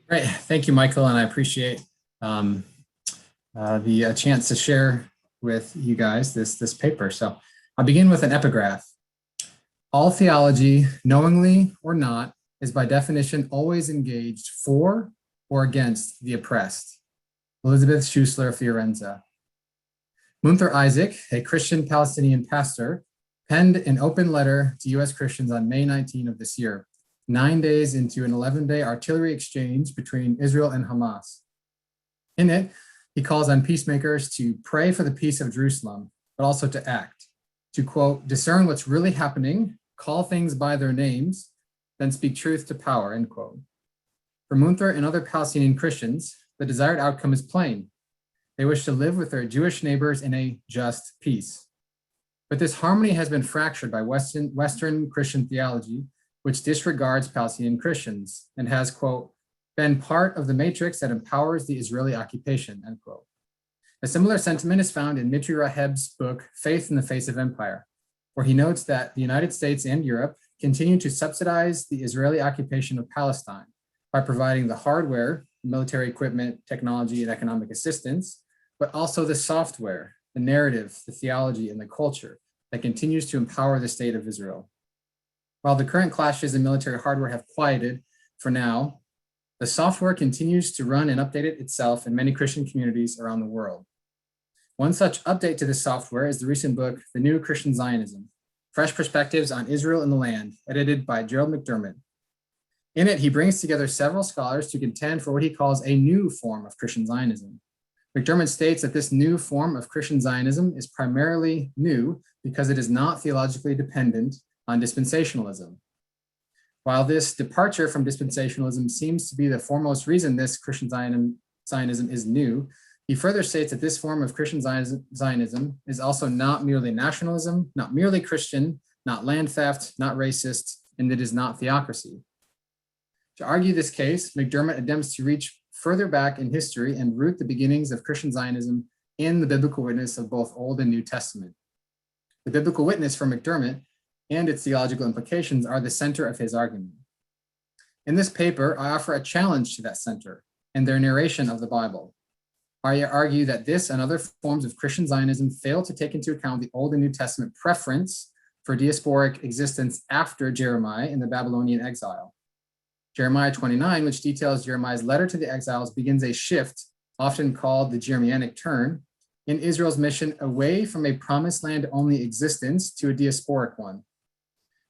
Great. Thank you, Michael, and I appreciate um, the chance to share with you guys this paper. So I'll begin with an epigraph. All theology, knowingly or not, is by definition always engaged for or against the oppressed. Elizabeth Schussler Fiorenza. Munther Isaac, a Christian Palestinian pastor, penned an open letter to U.S. Christians on May 19 of this year, 9 days into an 11-day artillery exchange between Israel and Hamas. In it, he calls on peacemakers to pray for the peace of Jerusalem, but also to act, to, quote, discern what's really happening, call things by their names, then speak truth to power, end quote. For Munther and other Palestinian Christians, the desired outcome is plain. They wish to live with their Jewish neighbors in a just peace. But this harmony has been fractured by Western Christian theology, which disregards Palestinian Christians and has, quote, been part of the matrix that empowers the Israeli occupation, end quote. A similar sentiment is found in Mitri Raheb's book, Faith in the Face of Empire, where he notes that the United States and Europe continue to subsidize the Israeli occupation of Palestine by providing the hardware, military equipment, technology, and economic assistance, but also the software, the narrative, the theology, and the culture that continues to empower the state of Israel. While the current clashes in military hardware have quieted for now, the software continues to run and update it itself in many Christian communities around the world. One such update to this software is the recent book, The New Christian Zionism, Fresh Perspectives on Israel and the Land, edited by Gerald McDermott. In it, he brings together several scholars to contend for what he calls a new form of Christian Zionism. McDermott states that this new form of Christian Zionism is primarily new because it is not theologically dependent on dispensationalism. While this departure from dispensationalism seems to be the foremost reason this Christian Zionism is new, he further states that this form of Christian Zionism is also not merely nationalism, not merely Christian, not land theft, not racist, and it is not theocracy. To argue this case, McDermott attempts to reach further back in history and root the beginnings of Christian Zionism in the biblical witness of both Old and New Testament. The biblical witness for McDermott and its theological implications are the center of his argument. In this paper, I offer a challenge to that center and their narration of the Bible. I argue that this and other forms of Christian Zionism fail to take into account the Old and New Testament preference for diasporic existence after Jeremiah in the Babylonian exile. Jeremiah 29, which details Jeremiah's letter to the exiles, begins a shift, often called the Jeremianic turn, in Israel's mission away from a promised land only existence to a diasporic one.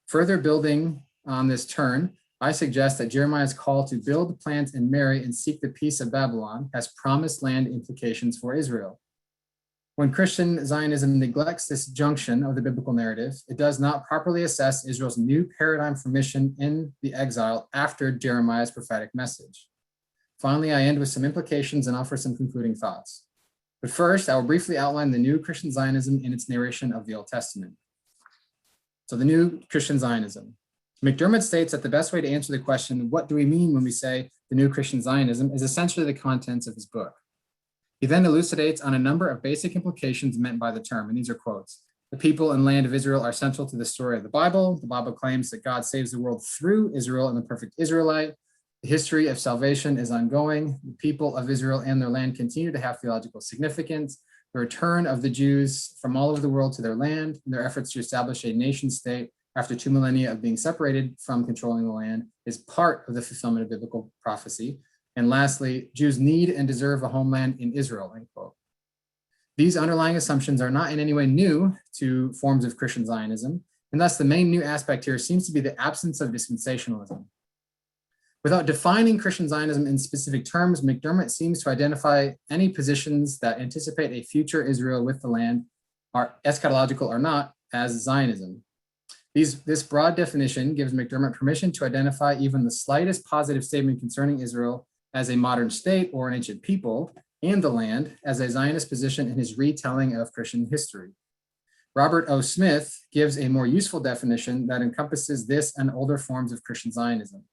Further building on this turn, I suggest that Jeremiah's call to build, plant, and marry and seek the peace of Babylon has promised land implications for Israel. When Christian Zionism neglects this junction of the biblical narrative, it does not properly assess Israel's new paradigm for mission in the exile after Jeremiah's prophetic message. Finally, I end with some implications and offer some concluding thoughts. But first, I will briefly outline the new Christian Zionism in its narration of the Old Testament. So the new Christian Zionism. McDermott states that the best way to answer the question, what do we mean when we say the new Christian Zionism, is essentially the contents of his book. He then elucidates on a number of basic implications meant by the term, and these are quotes. The people and land of Israel are central to the story of the Bible. The Bible claims that God saves the world through Israel and the perfect Israelite. The history of salvation is ongoing. The people of Israel and their land continue to have theological significance. The return of the Jews from all over the world to their land and their efforts to establish a nation state after 2 millennia of being separated from controlling the land is part of the fulfillment of biblical prophecy. And lastly, Jews need and deserve a homeland in Israel, end quote. These underlying assumptions are not in any way new to forms of Christian Zionism, and thus the main new aspect here seems to be the absence of dispensationalism. Without defining Christian Zionism in specific terms, McDermott seems to identify any positions that anticipate a future Israel with the land, are eschatological or not, as Zionism. This broad definition gives McDermott permission to identify even the slightest positive statement concerning Israel as a modern state or an ancient people, and the land as a Zionist position in his retelling of Christian history. Robert O. Smith gives a more useful definition that encompasses this and older forms of Christian Zionism.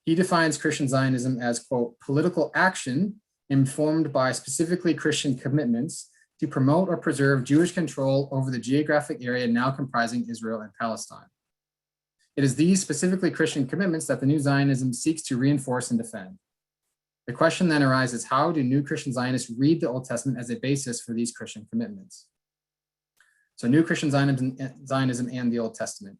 He defines Christian Zionism as, quote, political action informed by specifically Christian commitments to promote or preserve Jewish control over the geographic area now comprising Israel and Palestine. It is these specifically Christian commitments that the new Zionism seeks to reinforce and defend. The question then arises, how do new Christian Zionists read the Old Testament as a basis for these Christian commitments? So new Christian Zionism and the Old Testament.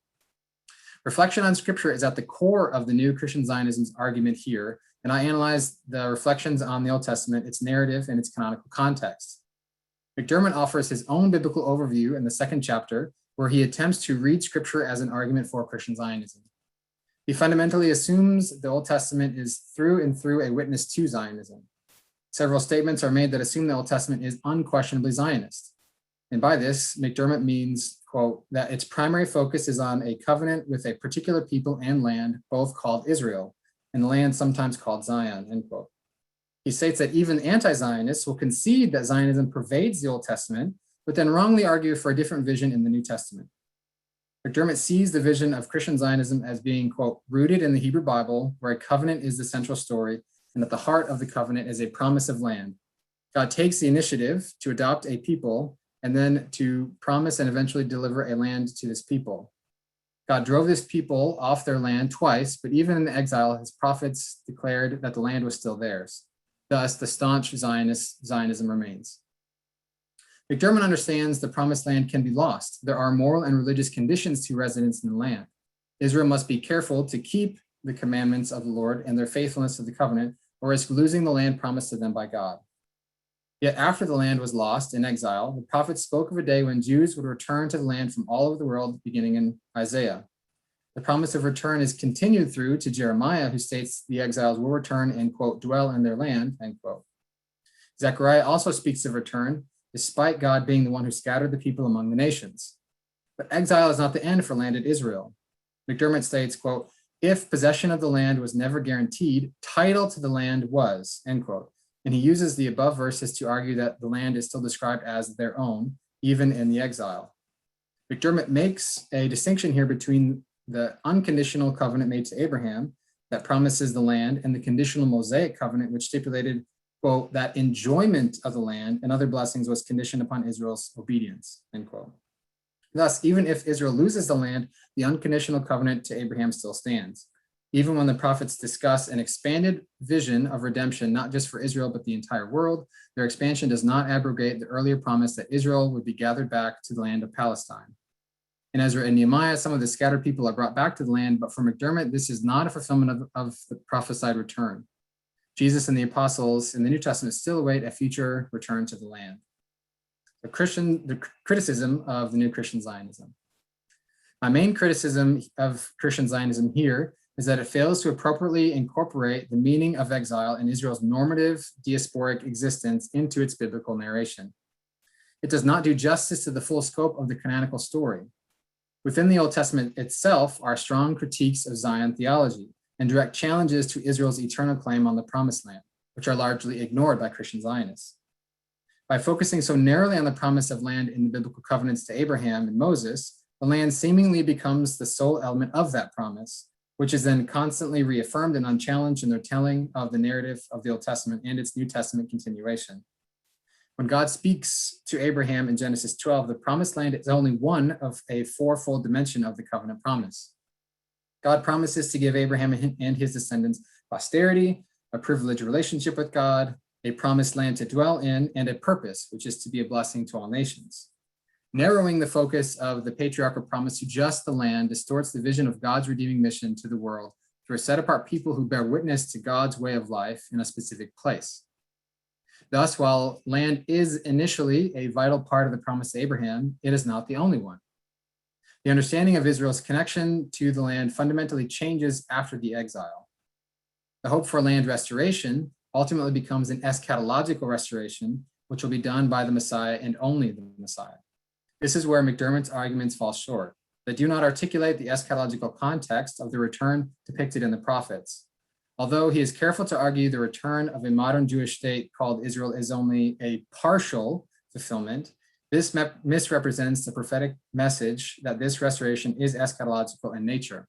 Reflection on Scripture is at the core of the new Christian Zionism's argument here, and I analyze the reflections on the Old Testament, its narrative, and its canonical context. McDermott offers his own biblical overview in the second chapter, where he attempts to read Scripture as an argument for Christian Zionism. He fundamentally assumes the Old Testament is through and through a witness to Zionism. Several statements are made that assume the Old Testament is unquestionably Zionist. And by this, McDermott means, quote, that its primary focus is on a covenant with a particular people and land, both called Israel, and the land sometimes called Zion, end quote. He states that even anti-Zionists will concede that Zionism pervades the Old Testament, but then wrongly argue for a different vision in the New Testament. McDermott sees the vision of Christian Zionism as being, quote, rooted in the Hebrew Bible, where a covenant is the central story, and at the heart of the covenant is a promise of land. God takes the initiative to adopt a people and then to promise and eventually deliver a land to this people. God drove this people off their land twice, but even in the exile, his prophets declared that the land was still theirs. Thus, the staunch Zionism remains. McDermott understands the promised land can be lost. There are moral and religious conditions to residence in the land. Israel must be careful to keep the commandments of the Lord and their faithfulness to the covenant, or risk losing the land promised to them by God. Yet after the land was lost in exile, the prophets spoke of a day when Jews would return to the land from all over the world, beginning in Isaiah. The promise of return is continued through to Jeremiah, who states the exiles will return and, quote, dwell in their land, end quote. Zechariah also speaks of return, despite God being the one who scattered the people among the nations. But exile is not the end for landed Israel. McDermott states, quote, if possession of the land was never guaranteed, title to the land was, end quote. And he uses the above verses to argue that the land is still described as their own, even in the exile. McDermott makes a distinction here between the unconditional covenant made to Abraham that promises the land and the conditional Mosaic covenant, which stipulated, quote, that enjoyment of the land and other blessings was conditioned upon Israel's obedience, end quote. Thus, even if Israel loses the land, the unconditional covenant to Abraham still stands. Even when the prophets discuss an expanded vision of redemption, not just for Israel, but the entire world, their expansion does not abrogate the earlier promise that Israel would be gathered back to the land of Palestine. In Ezra and Nehemiah, some of the scattered people are brought back to the land, but for McDermott, this is not a fulfillment of the prophesied return. Jesus and the apostles in the New Testament still await a future return to the land. The criticism of the new Christian Zionism. My main criticism of Christian Zionism here is that it fails to appropriately incorporate the meaning of exile and Israel's normative diasporic existence into its biblical narration. It does not do justice to the full scope of the canonical story. Within the Old Testament itself are strong critiques of Zion theology and direct challenges to Israel's eternal claim on the promised land, which are largely ignored by Christian Zionists. By focusing so narrowly on the promise of land in the biblical covenants to Abraham and Moses, the land seemingly becomes the sole element of that promise, which is then constantly reaffirmed and unchallenged in their telling of the narrative of the Old Testament and its New Testament continuation. When God speaks to Abraham in Genesis 12, the promised land is only one of a fourfold dimension of the covenant promise. God promises to give Abraham and his descendants posterity, a privileged relationship with God, a promised land to dwell in, and a purpose, which is to be a blessing to all nations. Narrowing the focus of the patriarchal promise to just the land distorts the vision of God's redeeming mission to the world through a set-apart people who bear witness to God's way of life in a specific place. Thus, while land is initially a vital part of the promise to Abraham, it is not the only one. The understanding of Israel's connection to the land fundamentally changes after the exile. The hope for land restoration ultimately becomes an eschatological restoration, which will be done by the Messiah and only the Messiah. This is where McDermott's arguments fall short. They do not articulate the eschatological context of the return depicted in the prophets. Although he is careful to argue the return of a modern Jewish state called Israel is only a partial fulfillment, this misrepresents the prophetic message that this restoration is eschatological in nature.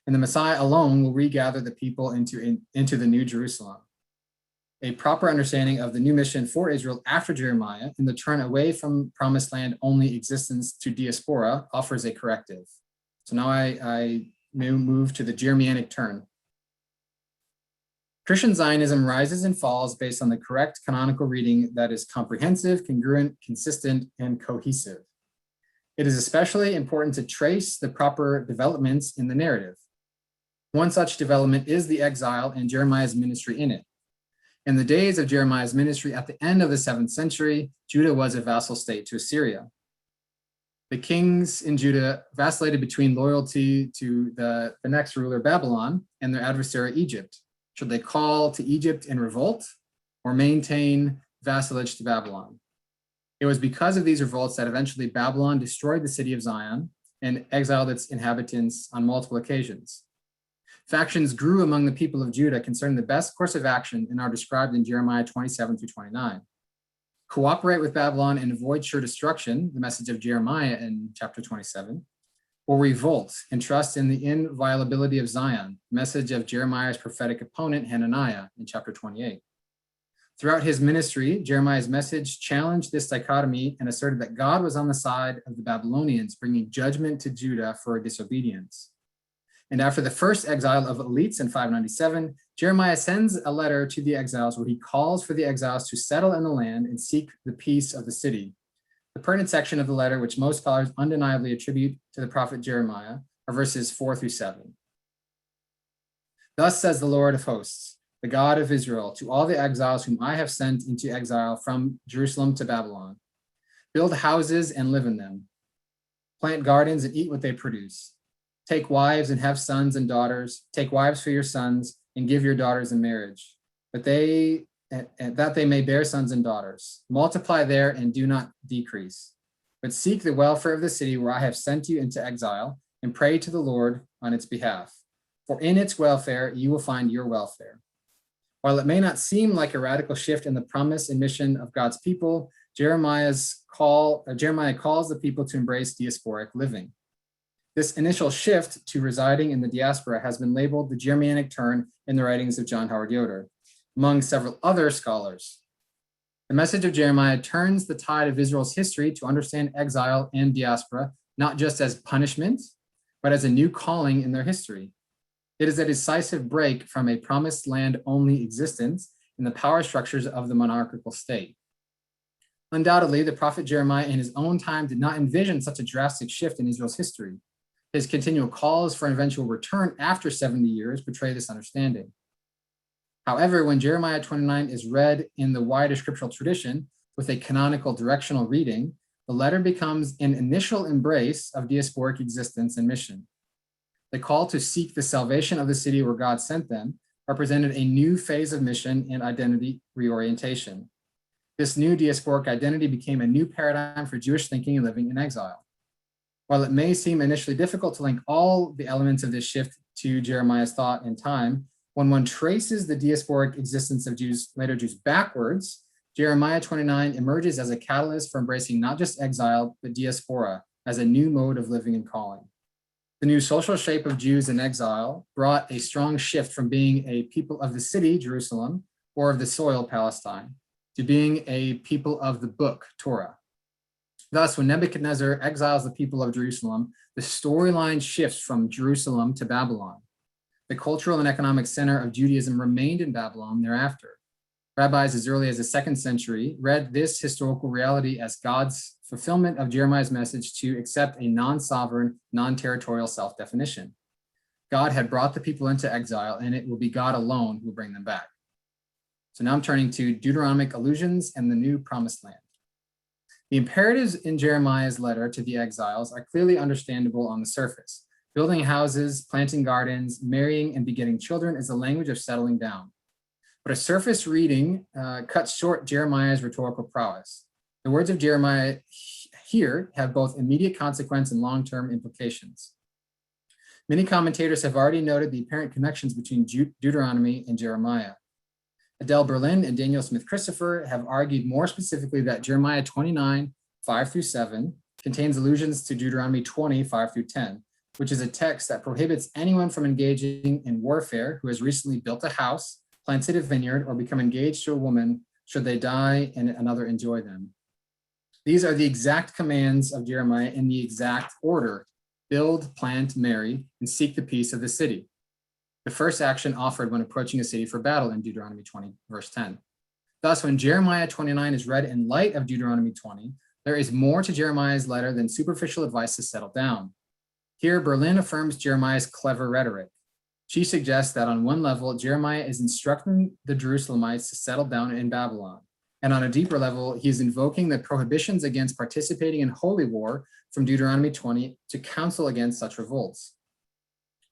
And the Messiah alone will regather the people into the New Jerusalem. A proper understanding of the new mission for Israel after Jeremiah and the turn away from promised land only existence to diaspora offers a corrective. So now I may move to the Jeremianic turn. Christian Zionism rises and falls based on the correct canonical reading that is comprehensive, congruent, consistent, and cohesive. It is especially important to trace the proper developments in the narrative. One such development is the exile and Jeremiah's ministry in it. In the days of Jeremiah's ministry at the end of the 7th century, Judah was a vassal state to Assyria. The kings in Judah vacillated between loyalty to the next ruler, Babylon, and their adversary, Egypt. Should they call to Egypt in revolt or maintain vassalage to Babylon? It was because of these revolts that eventually Babylon destroyed the city of Zion and exiled its inhabitants on multiple occasions. Factions grew among the people of Judah concerning the best course of action and are described in Jeremiah 27 through 29. Cooperate with Babylon and avoid sure destruction, the message of Jeremiah in chapter 27, or revolt and trust in the inviolability of Zion, message of Jeremiah's prophetic opponent, Hananiah, in chapter 28. Throughout his ministry, Jeremiah's message challenged this dichotomy and asserted that God was on the side of the Babylonians, bringing judgment to Judah for disobedience. And after the first exile of elites in 597, Jeremiah sends a letter to the exiles where he calls for the exiles to settle in the land and seek the peace of the city. The pertinent section of the letter, which most scholars undeniably attribute to the prophet Jeremiah, are verses 4 through 7. Thus says the Lord of hosts, the God of Israel, to all the exiles whom I have sent into exile from Jerusalem to Babylon. Build houses and live in them. Plant gardens and eat what they produce. Take wives and have sons and daughters. Take wives for your sons and give your daughters in marriage, that they may bear sons and daughters. Multiply there and do not decrease. But seek the welfare of the city where I have sent you into exile and pray to the Lord on its behalf. For in its welfare you will find your welfare. While it may not seem like a radical shift in the promise and mission of God's people, Jeremiah calls the people to embrace diasporic living. This initial shift to residing in the diaspora has been labeled the Germanic turn in the writings of John Howard Yoder, among several other scholars. The message of Jeremiah turns the tide of Israel's history to understand exile and diaspora, not just as punishment, but as a new calling in their history. It is a decisive break from a promised land only existence in the power structures of the monarchical state. Undoubtedly, the prophet Jeremiah in his own time did not envision such a drastic shift in Israel's history. His continual calls for an eventual return after 70 years portray this understanding. However, when Jeremiah 29 is read in the wider scriptural tradition with a canonical directional reading, the letter becomes an initial embrace of diasporic existence and mission. The call to seek the salvation of the city where God sent them represented a new phase of mission and identity reorientation. This new diasporic identity became a new paradigm for Jewish thinking and living in exile. While it may seem initially difficult to link all the elements of this shift to Jeremiah's thought and time, when one traces the diasporic existence of later Jews backwards, Jeremiah 29 emerges as a catalyst for embracing not just exile, but diaspora as a new mode of living and calling. The new social shape of Jews in exile brought a strong shift from being a people of the city, Jerusalem, or of the soil, Palestine, to being a people of the book, Torah. Thus, when Nebuchadnezzar exiles the people of Jerusalem, the storyline shifts from Jerusalem to Babylon. The cultural and economic center of Judaism remained in Babylon thereafter. Rabbis as early as the 2nd century read this historical reality as God's fulfillment of Jeremiah's message to accept a non-sovereign, non-territorial self-definition. God had brought the people into exile, and it will be God alone who will bring them back. So now I'm turning to Deuteronomic allusions and the new promised land. The imperatives in Jeremiah's letter to the exiles are clearly understandable on the surface. Building houses, planting gardens, marrying, and begetting children is the language of settling down. But a surface reading cuts short Jeremiah's rhetorical prowess. The words of Jeremiah here have both immediate consequence and long-term implications. Many commentators have already noted the apparent connections between Deuteronomy and Jeremiah. Adele Berlin and Daniel Smith Christopher have argued more specifically that Jeremiah 29, 5 through 7 contains allusions to Deuteronomy 20, 5 through 10, which is a text that prohibits anyone from engaging in warfare who has recently built a house, planted a vineyard, or become engaged to a woman should they die and another enjoy them. These are the exact commands of Jeremiah in the exact order: build, plant, marry, and seek the peace of the city. the first action offered when approaching a city for battle in Deuteronomy 20, verse 10. Thus, when Jeremiah 29 is read in light of Deuteronomy 20, there is more to Jeremiah's letter than superficial advice to settle down. Here, Berlin affirms Jeremiah's clever rhetoric. She suggests that on one level, Jeremiah is instructing the Jerusalemites to settle down in Babylon. And on a deeper level, he is invoking the prohibitions against participating in holy war from Deuteronomy 20 to counsel against such revolts.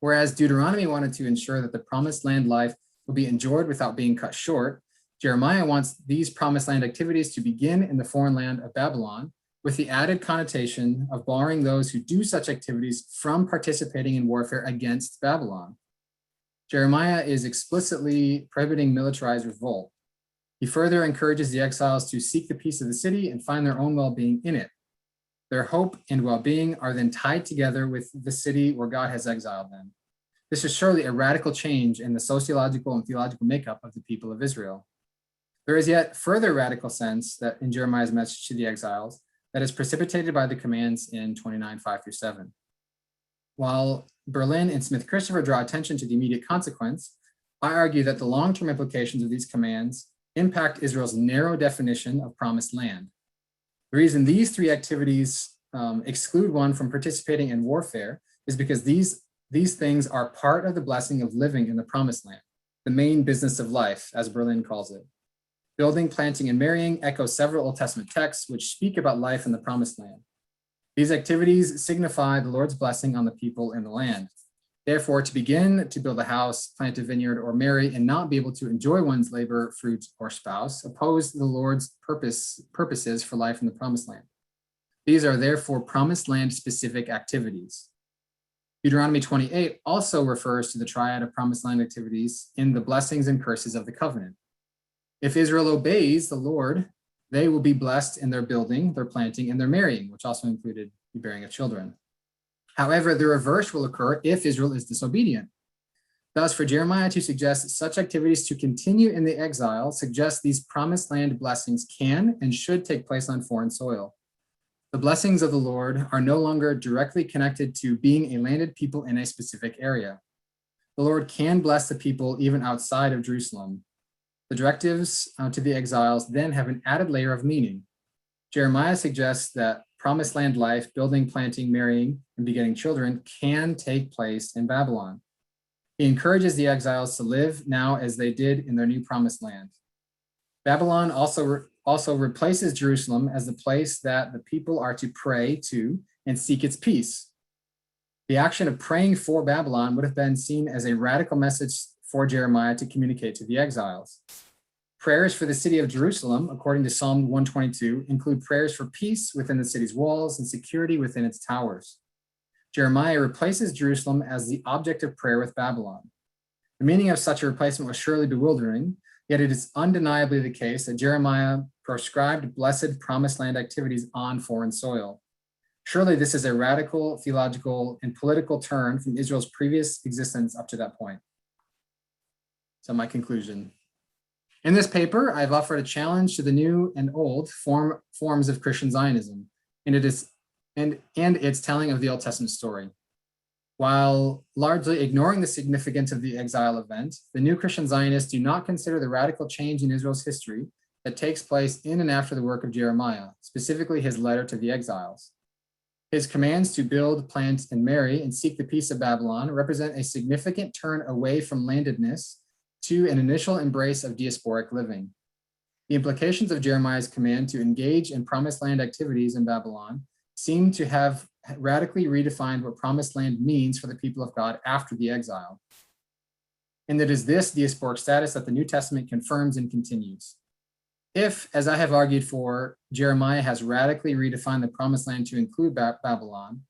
Whereas Deuteronomy wanted to ensure that the promised land life will be enjoyed without being cut short, Jeremiah wants these promised land activities to begin in the foreign land of Babylon, with the added connotation of barring those who do such activities from participating in warfare against Babylon. Jeremiah is explicitly prohibiting militarized revolt. He further encourages the exiles to seek the peace of the city and find their own well-being in it. Their hope and well-being are then tied together with the city where God has exiled them. This is surely a radical change in the sociological and theological makeup of the people of Israel. There is yet further radical sense that in Jeremiah's message to the exiles that is precipitated by the commands in 29:5-7. While Berlin and Smith Christopher draw attention to the immediate consequence, I argue that the long-term implications of these commands impact Israel's narrow definition of promised land. The reason these three activities exclude one from participating in warfare is because these things are part of the blessing of living in the promised land, the main business of life, as Berlin calls it. Building, planting, and marrying echo several Old Testament texts which speak about life in the promised land. These activities signify the Lord's blessing on the people in the land. Therefore, to begin to build a house, plant a vineyard, or marry and not be able to enjoy one's labor, fruit, or spouse oppose the Lord's purposes for life in the promised land. These are therefore promised land specific activities. Deuteronomy 28 also refers to the triad of promised land activities in the blessings and curses of the covenant. If Israel obeys the Lord, they will be blessed in their building, their planting, and their marrying, which also included the bearing of children. However, the reverse will occur if Israel is disobedient. Thus, for Jeremiah to suggest such activities to continue in the exile suggests these promised land blessings can and should take place on foreign soil. The blessings of the Lord are no longer directly connected to being a landed people in a specific area. The Lord can bless the people even outside of Jerusalem. The directives to the exiles then have an added layer of meaning. Jeremiah suggests that promised land life, building, planting, marrying, and begetting children can take place in Babylon. He encourages the exiles to live now as they did in their new promised land. Babylon also replaces Jerusalem as the place that the people are to pray to and seek its peace. The action of praying for Babylon would have been seen as a radical message for Jeremiah to communicate to the exiles. Prayers for the city of Jerusalem, according to Psalm 122, include prayers for peace within the city's walls and security within its towers. Jeremiah replaces Jerusalem as the object of prayer with Babylon. The meaning of such a replacement was surely bewildering, yet it is undeniably the case that Jeremiah proscribed blessed promised land activities on foreign soil. Surely this is a radical theological and political turn from Israel's previous existence up to that point. So my conclusion. In this paper, I've offered a challenge to the new and old forms of Christian Zionism, and its telling of the Old Testament story. While largely ignoring the significance of the exile event, the new Christian Zionists do not consider the radical change in Israel's history that takes place in and after the work of Jeremiah, specifically his letter to the exiles. His commands to build, plant, and marry and seek the peace of Babylon represent a significant turn away from landedness to an initial embrace of diasporic living. The implications of Jeremiah's command to engage in promised land activities in Babylon seem to have radically redefined what promised land means for the people of God after the exile. And it is this diasporic status that the New Testament confirms and continues. If, as I have argued for, Jeremiah has radically redefined the promised land to include Babylon,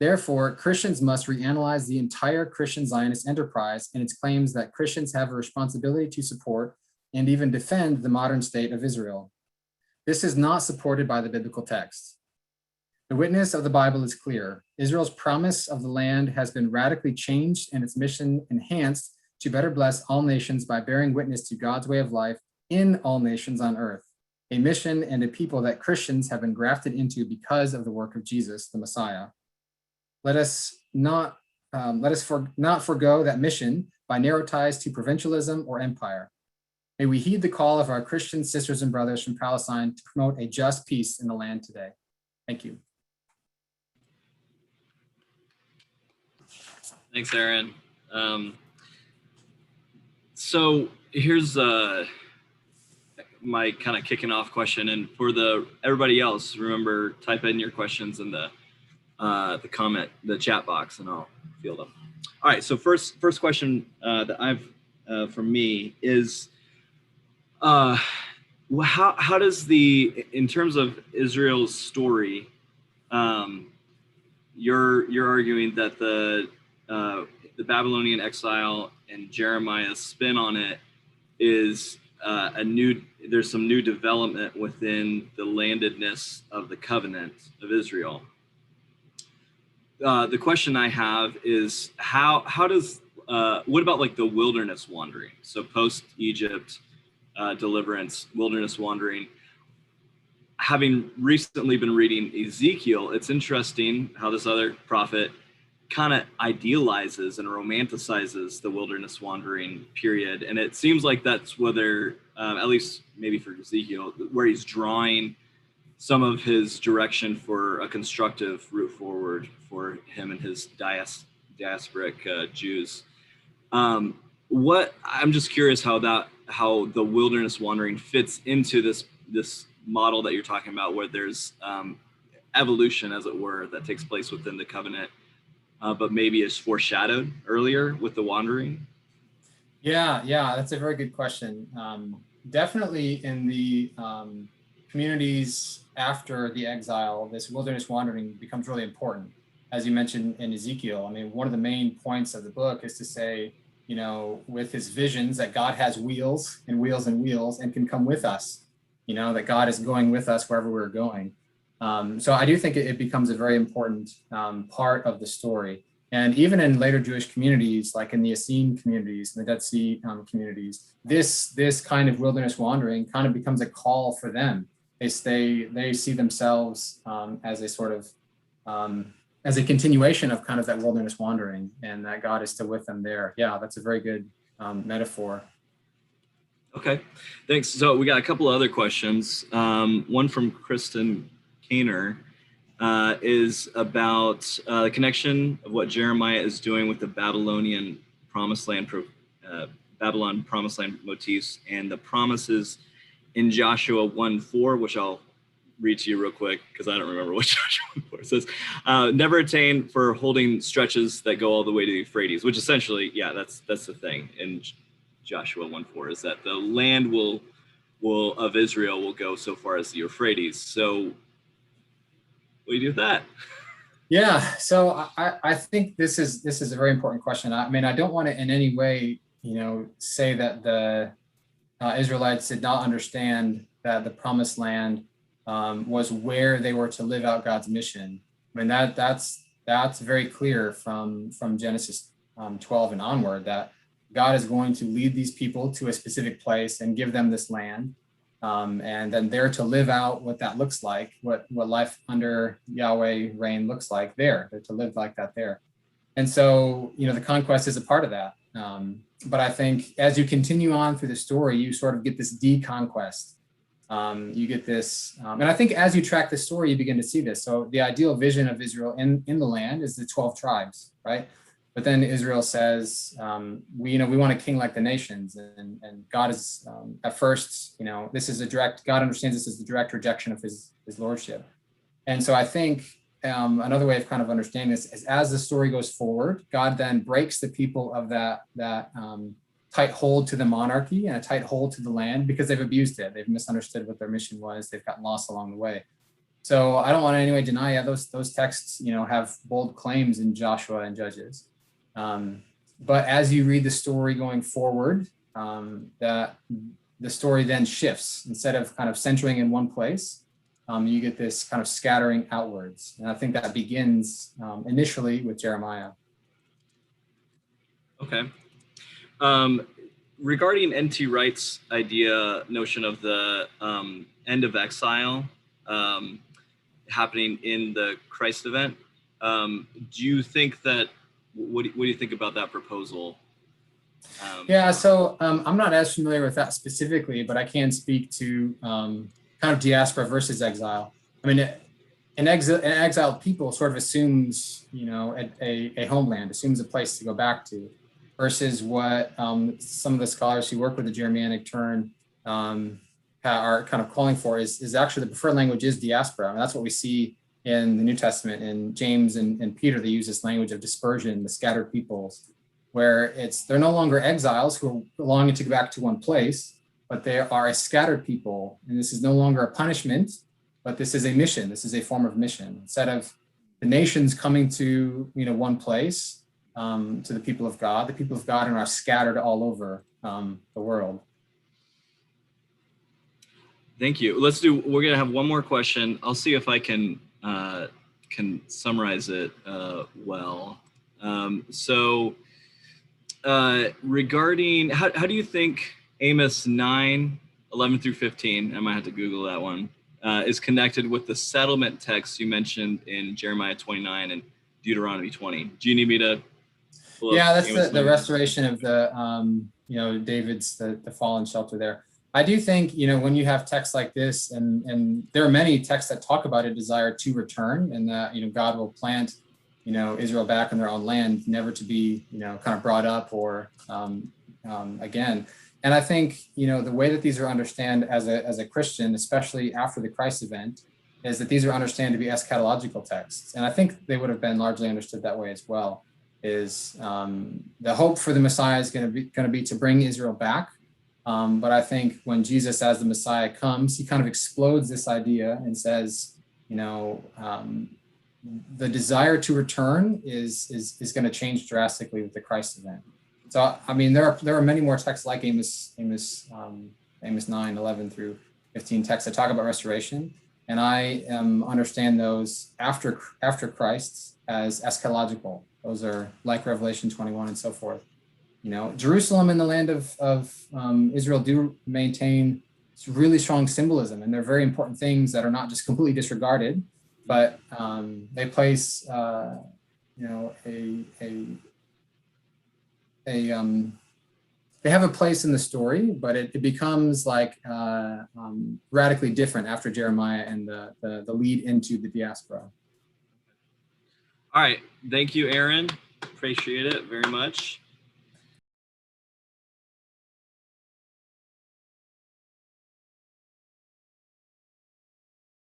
therefore, Christians must reanalyze the entire Christian Zionist enterprise and its claims that Christians have a responsibility to support and even defend the modern state of Israel. This is not supported by the biblical text. The witness of the Bible is clear. Israel's promise of the land has been radically changed and its mission enhanced to better bless all nations by bearing witness to God's way of life in all nations on earth, a mission and a people that Christians have been grafted into because of the work of Jesus, the Messiah. Let us not forego that mission by narrow ties to provincialism or empire. May we heed the call of our Christian sisters and brothers from Palestine to promote a just peace in the land today. Thank you. Thanks, Aaron. So here's my kind of kicking off question, and for everybody else, remember, type in your questions in the chat box, and I'll field them. All right. So first question that I've from me is, how does in terms of Israel's story, you're arguing that the Babylonian exile and Jeremiah's spin on it is there's some new development within the landedness of the covenant of Israel. The question I have is how does what about like the wilderness wandering? So post-Egypt deliverance, wilderness wandering. Having recently been reading Ezekiel, it's interesting how this other prophet kind of idealizes and romanticizes the wilderness wandering period. And it seems like that's whether, at least maybe for Ezekiel, where he's drawing some of his direction for a constructive route forward for him and his diasporic Jews. I'm just curious how the wilderness wandering fits into this model that you're talking about, where there's evolution, as it were, that takes place within the covenant, but maybe is foreshadowed earlier with the wandering. Yeah, that's a very good question. Definitely in the communities after the exile, this wilderness wandering becomes really important. As you mentioned in Ezekiel, I mean, one of the main points of the book is to say, with his visions, that God has wheels and wheels and wheels and can come with us, that God is going with us wherever we're going. So I do think it becomes a very important part of the story. And even in later Jewish communities, like in the Essene communities, the Dead Sea communities, this kind of wilderness wandering kind of becomes a call for them. They see themselves as a sort of, as a continuation of kind of that wilderness wandering, and that God is still with them there. Yeah, that's a very good metaphor. Okay, thanks. So we got a couple of other questions. One from Kristen Kaner is about the connection of what Jeremiah is doing with the Babylon Promised Land motifs and the promises in Joshua 1:4, which I'll read to you real quick because I don't remember what Joshua 1:4 says. Never attain for holding stretches that go all the way to the Euphrates, which essentially, yeah, that's the thing in Joshua 1:4, is that the land of Israel will go so far as the Euphrates. So what do you do with that? Yeah, so I think this is a very important question. I mean, I don't want to in any way, say that the Israelites did not understand that the promised land was where they were to live out God's mission. I mean, that's very clear from Genesis 12 and onward, that God is going to lead these people to a specific place and give them this land. And then they're to live out what that looks like, what life under Yahweh reign looks like there. They're to live like that there. And so, the conquest is a part of that. But I think as you continue on through the story, you sort of get this deconquest. You get this, and I think as you track the story, you begin to see this. So the ideal vision of Israel in the land is the 12 tribes, right? But then Israel says, we want a king like the nations, and God is at first, God understands this as the direct rejection of his lordship. And so I think another way of kind of understanding this is, as the story goes forward, God then breaks the people of that tight hold to the monarchy and a tight hold to the land, because they've abused it. They've misunderstood what their mission was. They've gotten lost along the way. So I don't want to in any way deny those texts, have bold claims in Joshua and Judges. But as you read the story going forward, that the story then shifts. Instead of kind of centering in one place, you get this kind of scattering outwards. And I think that begins initially with Jeremiah. Okay. Regarding N.T. Wright's notion of the end of exile happening in the Christ event, do you think that, what do you think about that proposal? Yeah, so I'm not as familiar with that specifically, but I can speak to kind of diaspora versus exile. I mean, an exiled people sort of assumes, a homeland, assumes a place to go back to, versus what some of the scholars who work with the Germanic turn are kind of calling for is actually the preferred language is diaspora. I mean, that's what we see in the New Testament. In James and Peter, they use this language of dispersion, the scattered peoples, where they're no longer exiles who are longing to go back to one place, but they are a scattered people. And this is no longer a punishment, but this is a mission. This is a form of mission. Instead of the nations coming to one place, to the people of God are scattered all over the world. Thank you. We're going to have one more question. I'll see if I can summarize it well. Regarding, how do you think Amos 9:11 through 15, I might have to Google that one, is connected with the settlement text you mentioned in Jeremiah 29 and Deuteronomy 20? Do you need me to? Yeah, that's the restoration of the, David's, the fallen shelter there. I do think, when you have texts like this, and there are many texts that talk about a desire to return, and that, God will plant, Israel back in their own land, never to be, kind of brought up or again. And I think, the way that these are understood as a Christian, especially after the Christ event, is that these are understood to be eschatological texts. And I think they would have been largely understood that way as well. Is the hope for the Messiah is going to be to bring Israel back. But I think when Jesus as the Messiah comes, he kind of explodes this idea and says, the desire to return is going to change drastically with the Christ event. So, I mean, there are many more texts like Amos 9:11 through 15 texts that talk about restoration. And I understand those after Christ as eschatological. Those are like Revelation 21 and so forth. Jerusalem and the land of Israel do maintain really strong symbolism, and they're very important things that are not just completely disregarded, but they place, they have a place in the story, but it becomes like radically different after Jeremiah and the lead into the diaspora. All right. Thank you, Aaron. Appreciate it very much.